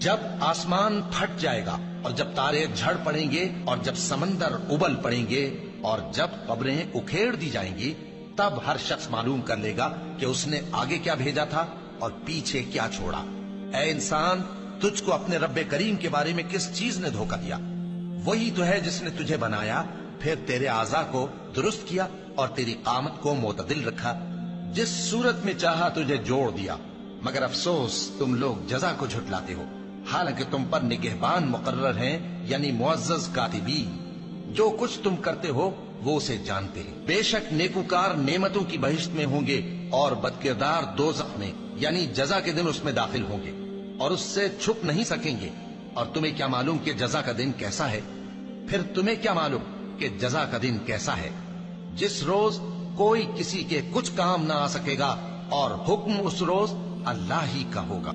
جب آسمان پھٹ جائے گا اور جب تارے جھڑ پڑیں گے اور جب سمندر ابل پڑیں گے اور جب قبریں اکھیڑ دی جائیں گی، تب ہر شخص معلوم کر لے گا کہ اس نے آگے کیا بھیجا تھا اور پیچھے کیا چھوڑا۔ اے انسان، تجھ کو اپنے رب کریم کے بارے میں کس چیز نے دھوکہ دیا؟ وہی تو ہے جس نے تجھے بنایا، پھر تیرے اعضاء کو درست کیا اور تیری قامت کو معتدل رکھا، جس صورت میں چاہا تجھے جوڑ دیا۔ مگر افسوس تم لوگ جزا کو جھٹلاتے ہو، حالانکہ تم پر نگہبان مقرر ہیں، یعنی معزز کاتبین۔ جو کچھ تم کرتے ہو وہ اسے جانتے ہیں۔ بے شک نیکوکار نعمتوں کی بہشت میں ہوں گے اور بدکردار دوزخ میں، یعنی جزا کے دن اس میں داخل ہوں گے اور اس سے چھپ نہیں سکیں گے۔ اور تمہیں کیا معلوم کہ جزا کا دن کیسا ہے؟ پھر تمہیں کیا معلوم کہ جزا کا دن کیسا ہے؟ جس روز کوئی کسی کے کچھ کام نہ آ سکے گا اور حکم اس روز اللہ ہی کا ہوگا۔